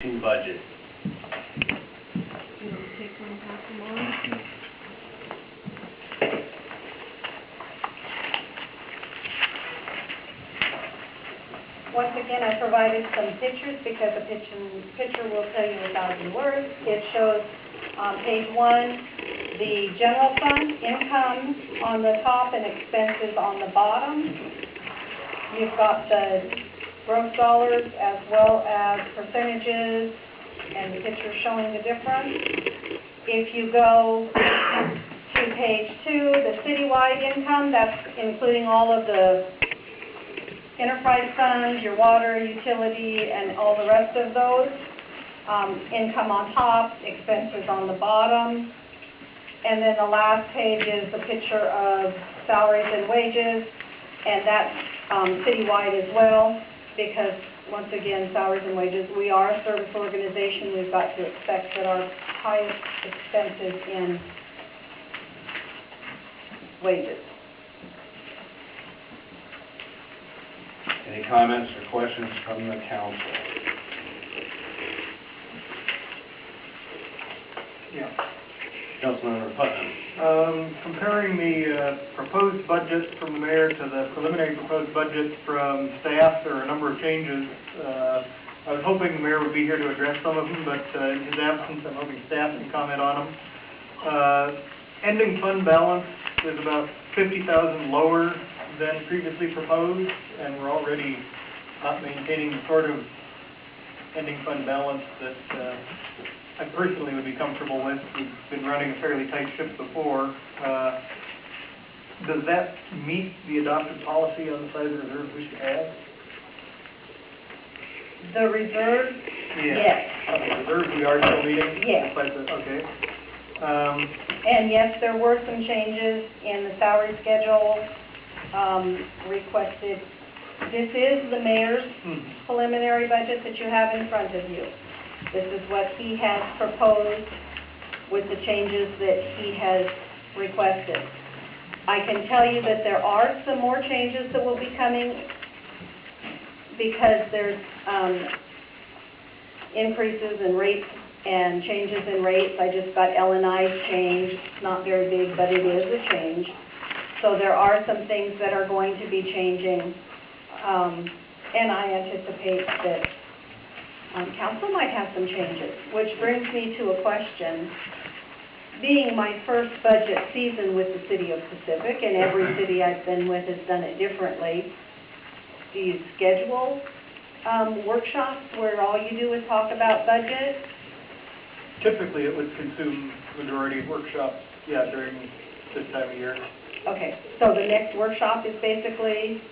budget. You want to take one and pass them on? Once again, I provided some pictures because a picture will tell you 1,000 words. It shows on page 1 the general fund income on the top and expenses on the bottom. You've got the gross dollars as well as percentages and the picture showing the difference. If you go to page 2, the citywide income, that's including all of the enterprise funds, your water, utility, and all the rest of those. Income on top, expenses on the bottom. And then the last page is the picture of salaries and wages, and that's citywide as well, because once again, salaries and wages, we are a service organization. We've got to expect that our highest expenses in wages. Any comments or questions from the council? Yeah. Councilmember Putnam. Comparing the proposed budget from the mayor to the preliminary proposed budget from staff, there are a number of changes. I was hoping the mayor would be here to address some of them, but in his absence, I'm hoping staff can comment on them. Ending fund balance is about $50,000 lower than previously proposed, and we're already not maintaining the sort of ending fund balance that I personally would be comfortable with. We've been running a fairly tight ship before. Does that meet the adopted policy on the size of the reserve we should have? The reserve? Yeah. Yes. Okay, reserve we are still meeting? Yes. Okay. And yes, there were some changes in the salary schedule requested. This is the mayor's preliminary budget that you have in front of you. This is what he has proposed with the changes that he has requested. I can tell you that there are some more changes that will be coming because there's increases in rates and changes in rates. I just got L&I's change. It's not very big, but it is a change. So there are some things that are going to be changing, and I anticipate that council might have some changes, which brings me to a question. Being my first budget season with the City of Pacific, and every city I've been with has done it differently, do you schedule workshops where all you do is talk about budget? Typically, it would consume majority of workshops, yeah, during this time of year. Okay, so the next workshop is basically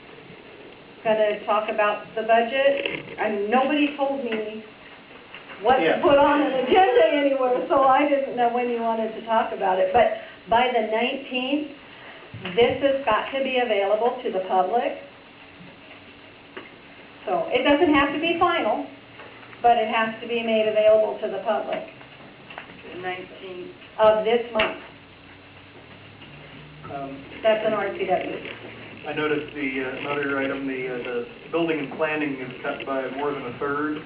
going to talk about the budget, and nobody told me what to put on an agenda anywhere, so I didn't know when you wanted to talk about it. But by the 19th, this has got to be available to the public. So it doesn't have to be final, but it has to be made available to the public. The 19th of this month. That's an RCW. I noticed another item, the building and planning is cut by more than a third.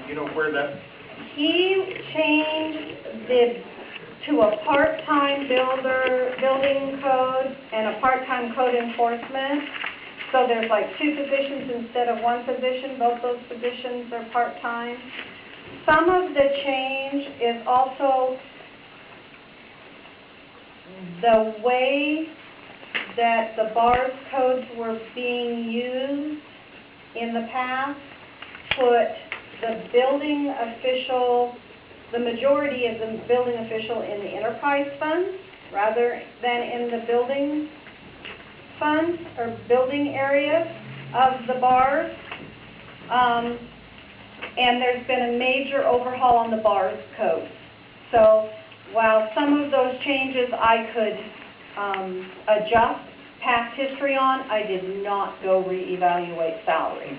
You know where that? He changed to a part-time building code and a part-time code enforcement. So there's like 2 positions instead of 1 position. Both those positions are part-time. Some of the change is also the way that the bars codes were being used in the past put the building official, the majority of the building official in the enterprise fund rather than in the building funds or building areas of the bars. And there's been a major overhaul on the bars code. So while some of those changes I could adjust past history on, I did not go reevaluate salaries.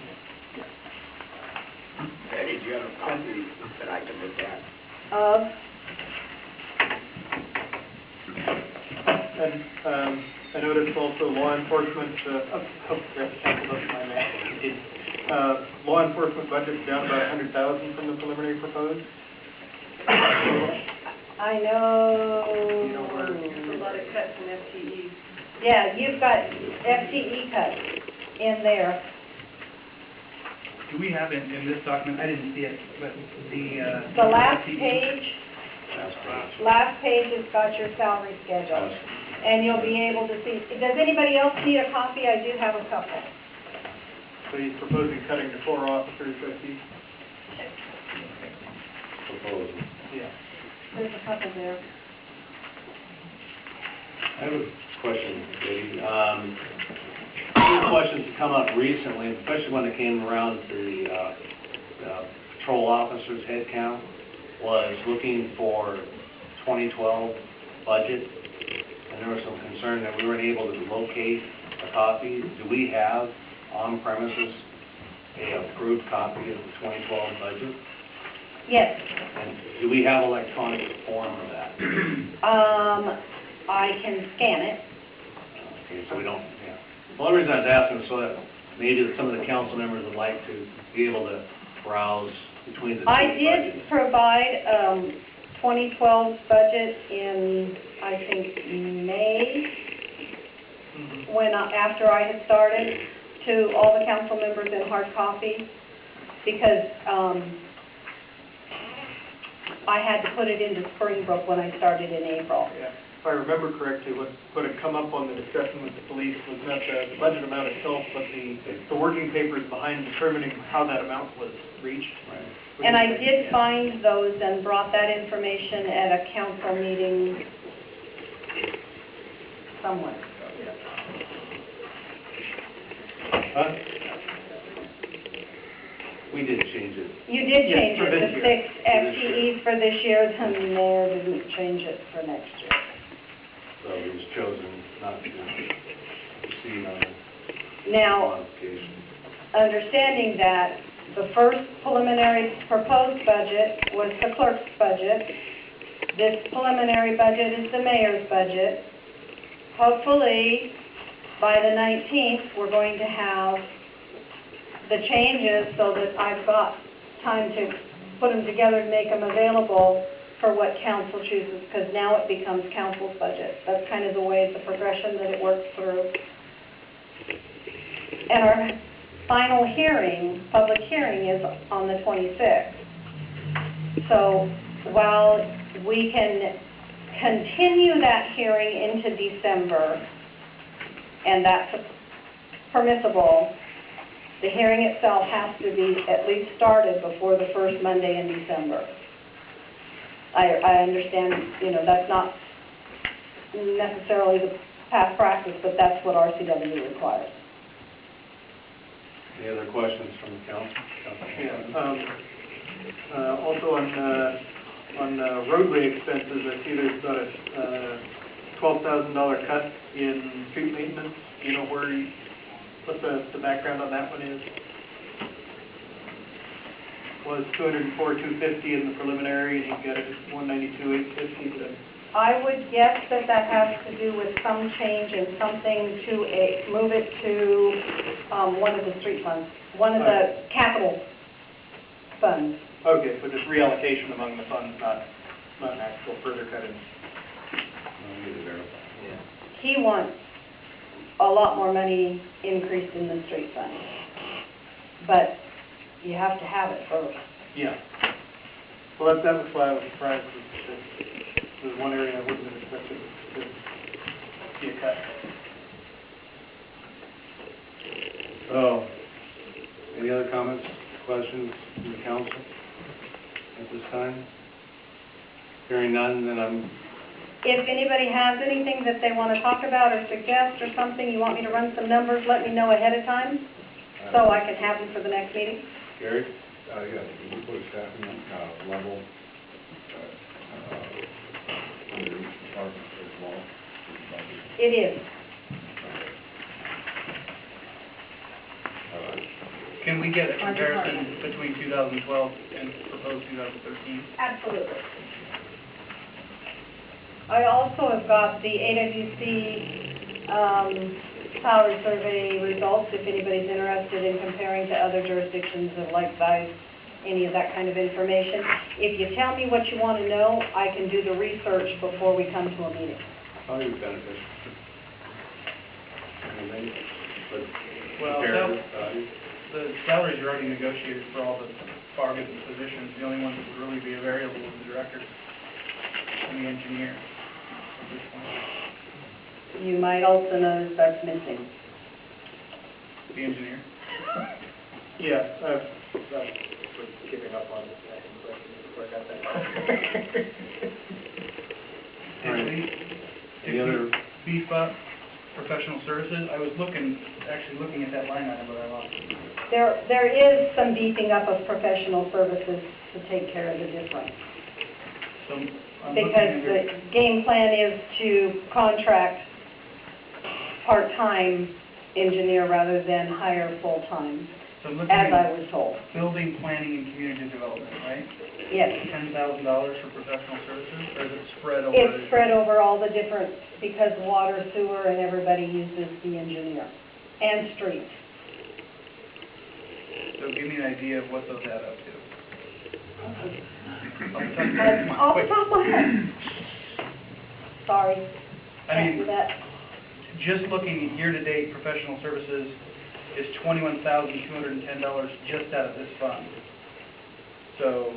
Betty, do you have a copy that I can look at? And I noticed also law enforcement, Law enforcement budget's down about 100,000 from the preliminary proposed. I know. You know where- There's a lot of cuts in FTEs. Yeah, you've got FTE cuts in there. Do we have in this document, I didn't see it, but the... The last FTE? page, Last page. last page has got your salary schedule. And you'll be able to see, does anybody else need a copy? I do have a couple. So he's proposing cutting to 4 officers, I see. Proposal. Yeah. There's a couple there. I have a question, Katie. Two questions that come up recently, especially when it came around to the patrol officers' head count, was looking for 2012 budget, and there was some concern that we weren't able to locate a copy. Do we have on premises a approved copy of the 2012 budget? Yes. And do we have electronic form of that? I can scan it. Okay, so we don't, yeah. The only reason I was asking is so that maybe some of the council members would like to be able to browse between the two I budgets. did provide 2012 budget in, I think, May, after I had started, to all the council members in hard copy, because I had to put it into Springbrook when I started in April. Yeah. If I remember correctly, what had come up on the discussion with the police was not the budget amount itself, but the working papers behind determining how that amount was reached. Right. And I did find those and brought that information at a council meeting somewhere. Huh? We did change it. You did Yes, change for it this to year. 6 FTEs for this year, and the mayor didn't change it for next year. So it was chosen not to proceed on the Now, modification. understanding that the first preliminary proposed budget was the clerk's budget, this preliminary budget is the mayor's budget. Hopefully, by the 19th, we're going to have the changes so that I've got time to put them together and make them available for what council chooses, because now it becomes council's budget. That's kind of the way, the progression that it works through. And our final hearing, public hearing, is on the 26th. So while we can continue that hearing into December, and that's permissible, the hearing itself has to be at least started before the first Monday in December. I understand, that's not necessarily the past practice, but that's what RCW requires. Any other questions from the council? Yeah. Also on roadway expenses, I see there's about a $12,000 cut in street maintenance. You know what the background on that one is? Was $204,250 in the preliminary, and you get it at $192,850. I would guess that that has to do with some change in something to move it to one of the street funds, one of the capital funds. Okay, so just reallocation among the funds, not an actual further cut in. No need to verify. Yeah. He wants a lot more money increased in the street fund, but you have to have it first. Yeah. Well, that was why I was surprised. There's one area I wouldn't have expected to see a cut. So, any other comments, questions from the council at this time? Hearing none, then If anybody has anything that they want to talk about or suggest or something, you want me to run some numbers, let me know ahead of time, so I can have them for the next meeting. Gary? Yes, we put a staffing level under each department as well. It is. Can we get a comparison between 2012 and proposed 2013? Absolutely. I also have got the AWC salary survey results, if anybody's interested in comparing to other jurisdictions of like size, any of that kind of information. If you tell me what you want to know, I can do the research before we come to a meeting. Probably beneficial. Anything? But Well, comparative so- value. The salaries are already negotiated for all the target positions. The only one that would really be a variable is the director and the engineer at this point. You might also notice that's missing. The engineer. Yeah, we're giving up on asking questions before I got that. All right. Any Did other? we beef up professional services? I was actually looking at that line item, but I lost it. There is some beefing up of professional services to take care of the difference. So I'm Because looking the at game plan is to contract part-time engineer rather than hire full-time, so I'm looking as I at was told. building, planning, and community development, right? Yes. $10,000 for professional services, or is it spread over? It's spread over all the different, because water, sewer, and everybody uses the engineer, and streets. So give me an idea of what those add up to. Off the top of my head. Sorry, I can't do mean, that. just looking at year-to-date professional services is $21,210 just out of this fund. So,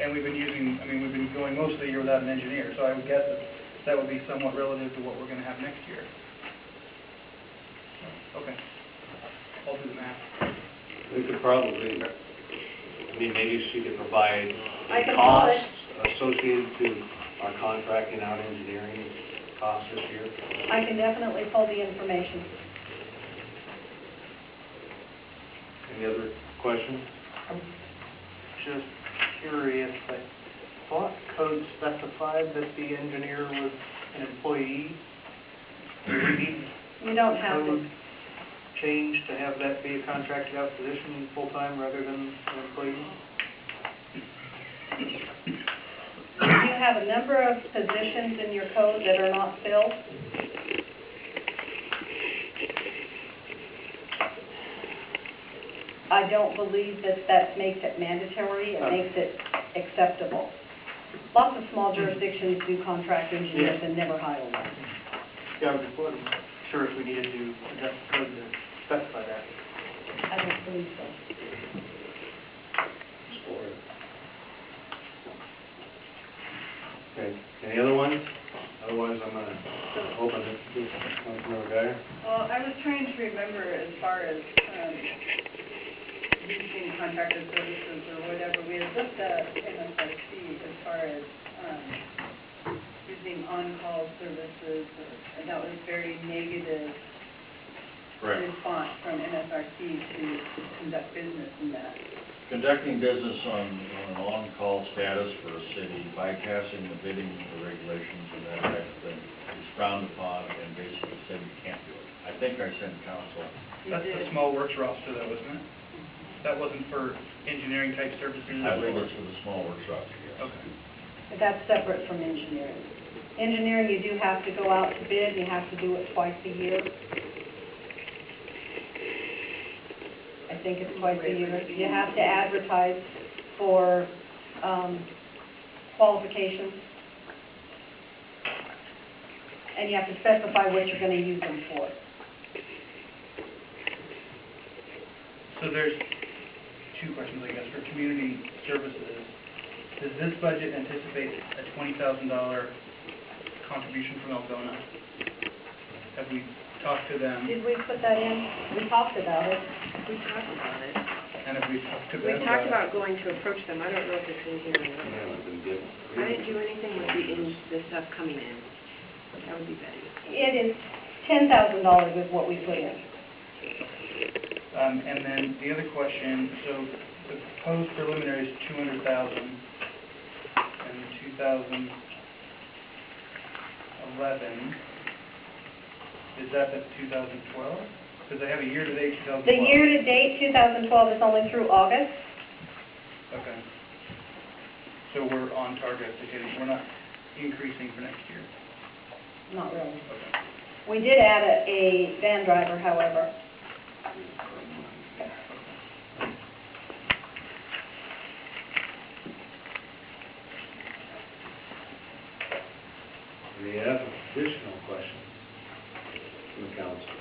we've been going most of the year without an engineer, so I would guess that would be somewhat relative to what we're gonna have next year. Okay, I'll do the math. We could probably, maybe she could provide I can costs associated to our contracting out engineering costs this year. I can definitely pull the information. Any other questions? I'm just curious, I thought code specified that the engineer was an employee. Do we need You don't have to. code change to have that be a contracted out position full-time rather than an employee? You have a number of positions in your code that are not filled. I don't believe that makes it mandatory, it makes it acceptable. Lots of small jurisdictions do contract engineers and never hire one. Yeah, I was just wondering, sure if we needed to adjust the code to specify that. I don't believe so. Okay, any other ones? Otherwise, I'm gonna open it to Councilmember Geyer. Well, I was trying to remember as far as using contracted services or whatever. We had looked at MSRC as far as using on-call services, and that was very negative response from MSRC to conduct business in that. Conducting business on an on-call status for a city, bypassing the bidding regulations and that type of thing is frowned upon, and basically said you can't do it. I think I sent council. That's the small works roster though, isn't it? That wasn't for engineering type services? I believe it's for the small workshops, yes. Okay. But that's separate from engineering. Engineering, you do have to go out to bid, and you have to do it twice a year. I think it's twice a year. You have to advertise for qualifications. And you have to specify what you're going to use them for. So there's two questions, I guess, for community services. Does this budget anticipate a $20,000 contribution from Algona? Have we talked to them? Did we put that in? We talked about it. We talked about it. And have we talked to We them talked about going to approach them. I don't know if it's in here or not. Yeah, it's been good. I didn't do anything with the stuff coming in. That would be Betty. It is $10,000 is what we put in. And then the other question, so the proposed preliminary is $200,000, and the 2011, is that the 2012? Because they have a year-to-date 2012. The year-to-date 2012 is only through August. Okay. So we're on target, we're not increasing for next year. not really. We did add a van driver, however. Any other additional questions from the council?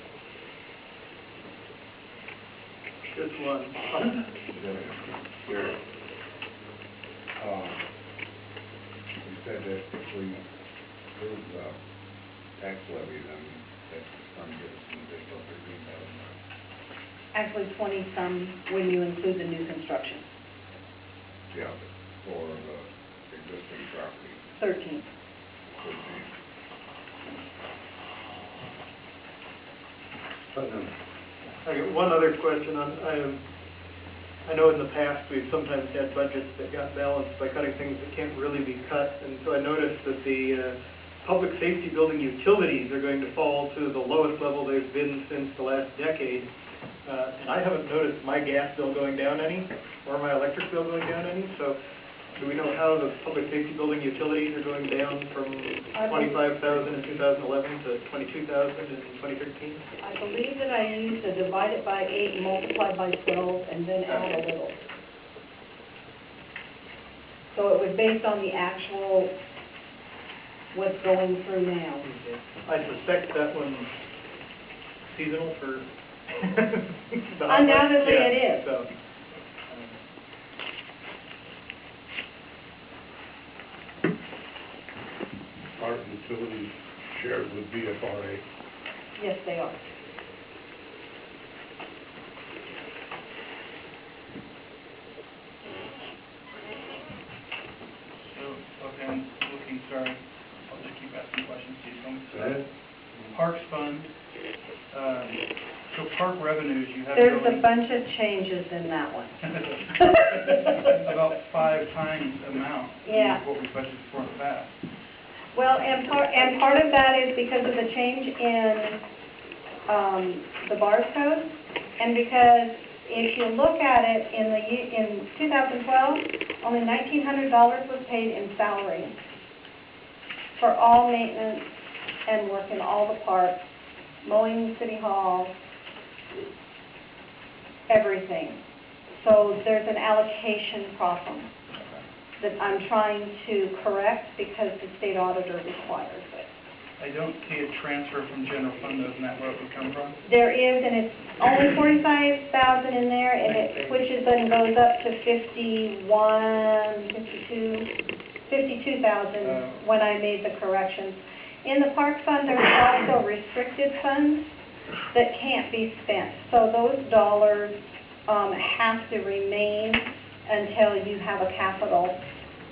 Just one. Here. You said that if we approve the tax levy, then that's going to give us an additional $13,000. Actually, 20-some when you include the new construction. Yeah, for the existing property. 13. 13. Putnam. I got one other question on, I know in the past, we've sometimes had budgets that got balanced by cutting things that can't really be cut, and so I noticed that the public safety building utilities are going to fall to the lowest level they've been since the last decade. And I haven't noticed my gas bill going down any, or my electric bill going down any, so do we know how the public safety building utilities are going down from $25,000 in 2011 to $22,000 in 2013? I believe that I used a divide it by 8, multiply by 12, and then add a little. So it was based on the actual, what's going through now. Okay. I suspect that one's seasonal for the hot Undoubtedly months. it Yeah, is. so, Our utilities shared with BFRA. Yes, they are. So, okay, I'm looking, sorry, I'll just keep asking questions to you. Go ahead. Parks Fund, so park revenues, you have There's a going bunch of changes in that one. about 5 times amount Yeah. of what we budgeted for in the past. Well, and part of that is because of the change in the bars code, and because if you look at it in 2012, only $1,900 was paid in salary for all maintenance and work in all the parks, mowing City Hall, everything. So there's an allocation problem that I'm trying to correct because the state auditor requires it. I don't see a transfer from general fund, though, isn't that where it would come from? There is, and it's only 45,000 in there, and it switches and goes up to 52,000 when I made the corrections. In the park fund, there's also restricted funds that can't be spent. So those dollars have to remain until you have a capital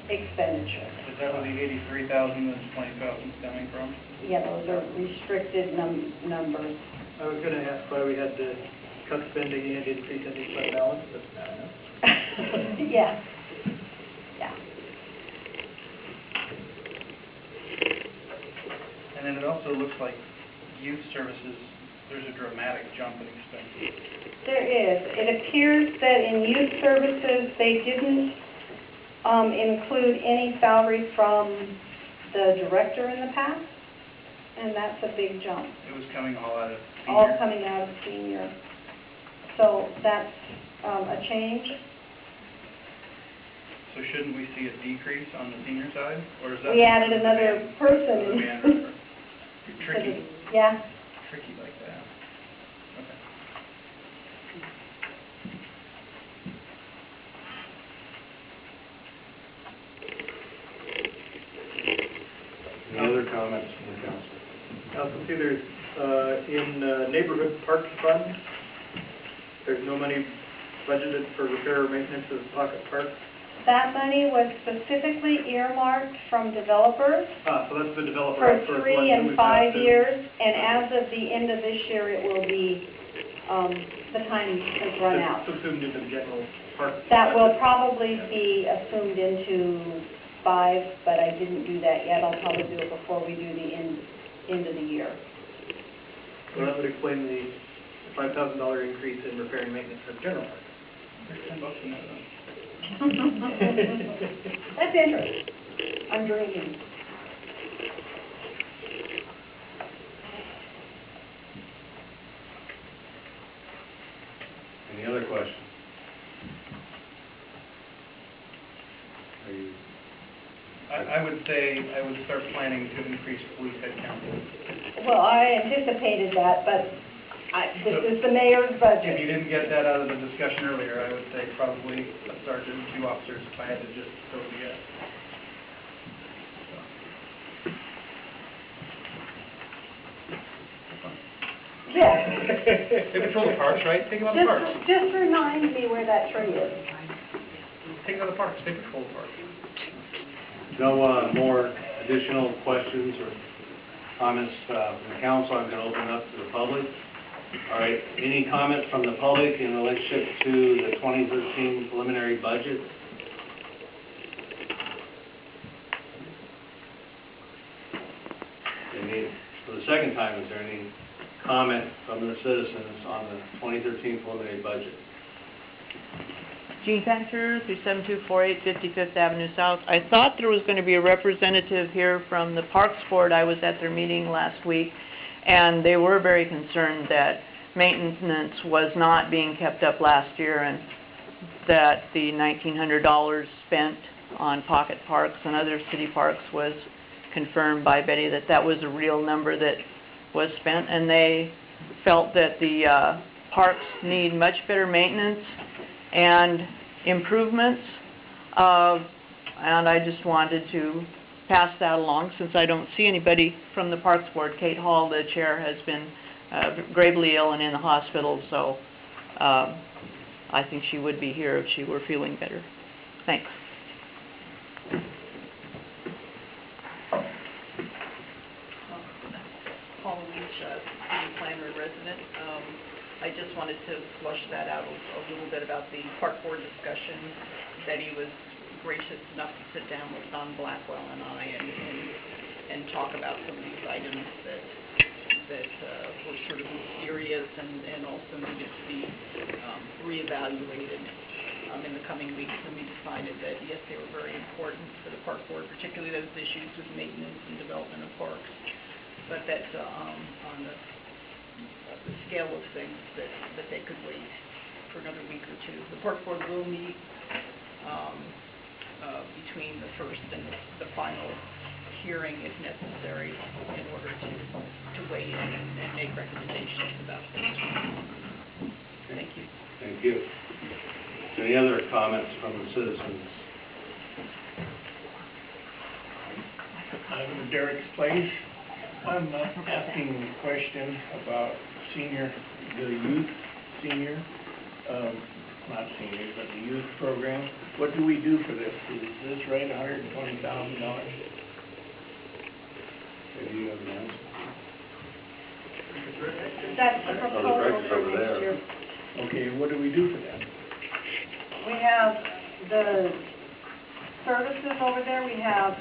expenditure. Is that where the 83,000 and 20,000 is coming from? Yeah, those are restricted numbers. I was going to ask why we had to cut spending and increase any fund balance, but I don't know. Yeah. Yeah. And then it also looks like youth services, there's a dramatic jump in expenses. There is. It appears that in youth services, they didn't include any salary from the director in the past, and that's a big jump. It was coming all out of All senior. coming out of senior. So that's a change. So shouldn't we see a decrease on the senior side? Or is that? We added another person Oh, the in. band. Tricky, Yeah. tricky like that. Okay. Any other comments from the council? I also see there's, in neighborhood parks fund, there's no money budgeted for repair or maintenance of pocket parks. That money was specifically earmarked from developers So that's the developer. for outsourced 3 ones that and we've 5 got to- years, and as of the end of this year, it will be, the time has run out. Subsumed into the general park. That will probably be assumed into 5, but I didn't do that yet. I'll probably do it before we do the end of the year. So that would explain the $5,000 increase in repair and maintenance for the general park. There's $10 in that, though. That's interesting. I'm dreaming. Any other questions? Are you, I would say, I would start planning to increase police headcount. Well, I anticipated that, but this is the mayor's If budget. you didn't get that out of the discussion earlier, I would say probably a sergeant and 2 officers if I had to just throw the guess. Yes. They patrol the parks, right? Think about the parks. Just remind me where that tree is. Think about the parks, they patrol the parks. no more additional questions or comments from the council? I'm going to open up to the public. All right, any comment from the public in relationship to the 2013 preliminary budget? For the second time, is there any comment from the citizens on the 2013 preliminary budget? Jean Painter, 37248 55th Avenue South. I thought there was going to be a representative here from the Parks Board. I was at their meeting last week, and they were very concerned that maintenance was not being kept up last year, and that the $1,900 spent on pocket parks and other city parks was confirmed by Betty that that was a real number that was spent, and they felt that the parks need much better maintenance and improvements, and I just wanted to pass that along since I don't see anybody from the Parks Board. Kate Hall, the chair, has been gravely ill and in the hospital, so I think she would be here if she were feeling better. Thanks. Paul Leach, city planner and resident. I just wanted to flush that out a little bit about the park board discussion. Betty was gracious enough to sit down with Don Blackwell and I and talk about some of these items that were sort of mysterious and also needed to be reevaluated in the coming weeks. And we decided that, yes, they were very important for the park board, particularly those issues with maintenance and development of parks, but that on the scale of things that they could wait for another week or two. The park board will meet between the first and the final hearing if necessary in order to weigh in and make recommendations about things. Thank you. Thank you. Any other comments from the citizens? I'm Derek's Place. I'm asking a question about the youth senior, not seniors, but the youth program. What do we do for this? Is this right, $120,000? Do you have an answer? That's the Oh, the proposal director's for over next there. year. Okay, what do we do for them? We have the services over there. We have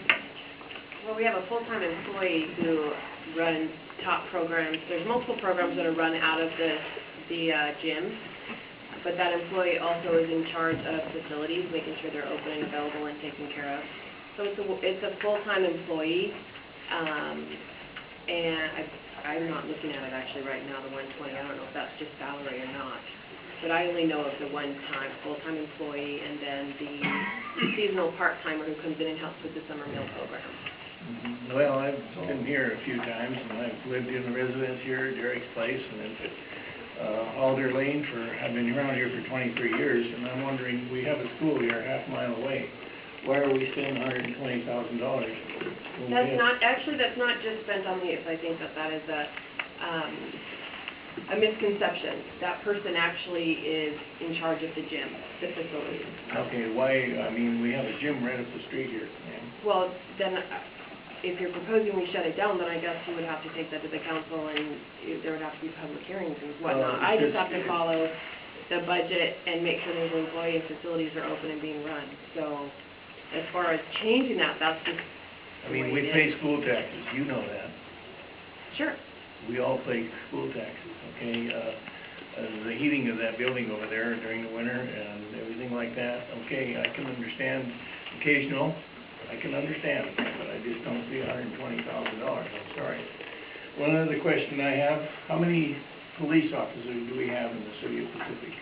a full-time employee who runs top programs. There's multiple programs that are run out of the gym, but that employee also is in charge of facilities, making sure they're open and available and taken care of. So it's a full-time employee, and I'm not looking at it actually right now, the 120. I don't know if that's just salary or not, but I only know of the one-time full-time employee and then the seasonal part-timer who comes in and helps with the summer meal program. Mm-hmm. Well, I've been here a few times, and I've lived in the residence here at Derek's Place, and then Alder Lane I've been around here for 23 years, and I'm wondering, we have a school here half a mile away. Why are we spending $120,000? That's not just spent on the youth. I think that is a misconception. That person actually is in charge of the gym, the facility. Okay, why, I mean, we have a gym right up the street here, ma'am. Well, then, if you're proposing we shut it down, then I guess you would have to take that to the council and there would have to be public hearings and whatnot. I just have to follow the budget and make sure those employee and facilities are open and being run. So, as far as changing that, that's just I mean, we pay school taxes, you know that. Sure. We all pay school taxes, okay? The heating of that building over there during the winter and everything like that, okay, I can understand occasional, I can understand, but I just don't see $120,000, I'm sorry. One other question I have, how many police officers do we have in the city of Pacific?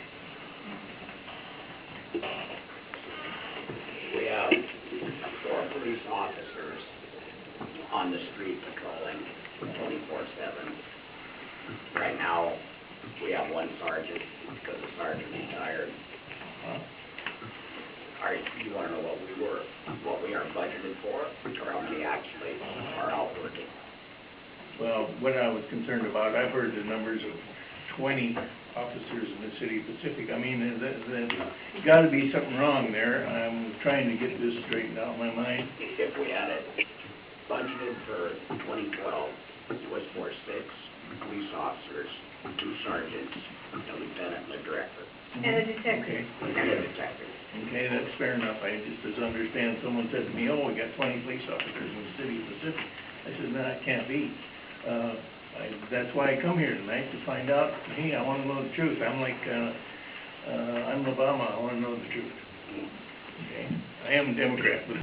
police officers on the street patrolling 24/7. Right now, we have one sergeant, because the sergeant retired. You wanna know what we are budgeted for, or how many actually are out working? Well, what I was concerned about, I've heard the numbers of 20 officers in the city of Pacific. I mean, there's gotta be something wrong there. I'm trying to get this straightened out in my mind. If we had it budgeted for 2012, it was for 6 police officers, 2 sergeants, a lieutenant, and a director, And a detective. Okay. and a detective. Okay, that's fair enough. I just as understand, someone said to me, oh, we got 20 police officers in the city of Pacific. I said, no, that can't be. That's why I come here tonight, to find out, hey, I want to know the truth. I'm like, I'm Obama, I want to know the truth. Okay, I am a Democrat, but